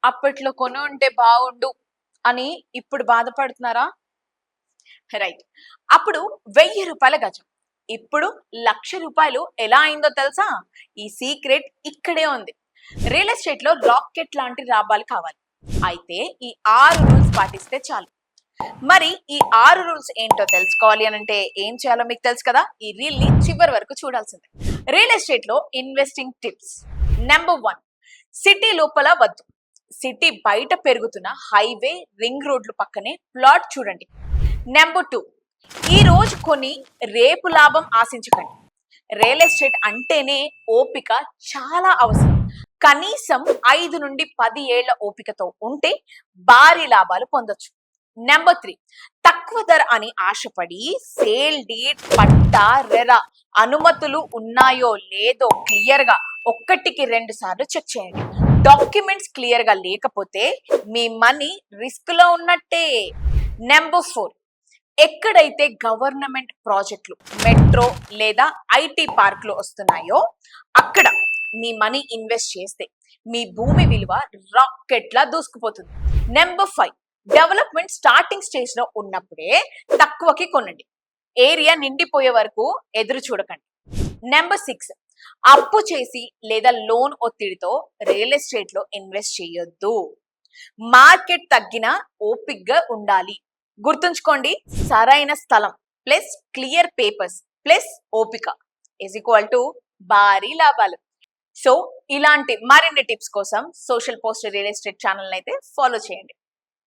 అప్పట్లో కొని ఉంటే బాగుండు అని ఇప్పుడు బాధపడుతున్నారా? రైట్. అప్పుడు రూ. 1000 గజం. ఇప్పుడు రూ. 1,00,000 ఎలా అయిందో తెలుసా? ఈ సీక్రెట్ ఇక్కడే ఉంది. రియల్ ఎస్టేట్‌లో రాకెట్ లాంటి లాభాలు కావాలి. అయితే ఈ 6 రూల్స్ పాటిస్తే చాలు. మరి ఈ 6 రూల్స్ ఏంటో తెలుసుకోవాలి అనంటే ఏం చేయాలో మీకు తెలుసు కదా? ఈ రీల్‌ని చివరి వరకు చూడాల్సిందే. రియల్ ఎస్టేట్‌లో ఇన్వెస్టింగ్ టిప్స్. నంబర్ 1, సిటీ లోపల వద్దు. సిటీ బయట పెరుగుతున్న హైవే, రింగ్ రోడ్లు పక్కనే ప్లాట్ చూడండి. నెంబర్ 2, ఈ రోజు కొని రేపు లాభం ఆశించకండి. రియల్ ఎస్టేట్ అంటేనే ఓపిక చాలా అవసరం. కనీసం 5 నుండి 10 ఏళ్ల ఓపికతో ఉంటే భారీ లాభాలు పొందొచ్చు. నెంబర్ 3, తక్కువ ధర అని ఆశపడి సేల్ డీడ్, పట్టా, రెరా అనుమతులు ఉన్నాయో లేదో క్లియర్ గా 1కి 2 సార్లు చెక్ చేయండి. డాక్యుమెంట్స్ క్లియర్ గా లేకపోతే మీ మనీ రిస్క్ లో ఉన్నట్టే. నెంబర్ 4, ఎక్కడైతే గవర్నమెంట్ ప్రాజెక్టులు, మెట్రో లేదా ఐటీ పార్కులు వస్తున్నాయో అక్కడ మీ మనీ ఇన్వెస్ట్ చేస్తే మీ భూమి విలువ రాకెట్లా దూసుకుపోతుంది. నెంబర్ 5, డెవలప్మెంట్ స్టార్టింగ్ స్టేజ్ లో ఉన్నప్పుడే తక్కువకి కొనండి. ఏరియా నిండిపోయే వరకు ఎదురు చూడకండి. నెంబర్ 6, అప్పు చేసి లేదా లోన్ ఒత్తిడితో రియల్ ఎస్టేట్ లో ఇన్వెస్ట్ చేయొద్దు. మార్కెట్ తగ్గినా ఓపిక్గా ఉండాలి. గుర్తుంచుకోండి, సరైన స్థలం ప్లస్ క్లియర్ పేపర్స్ ప్లస్ ఓపిక = భారీ లాభాలు. సో ఇలాంటి మరిన్ని టిప్స్ కోసం social post real estate channel అయితే ఫాలో చేయండి.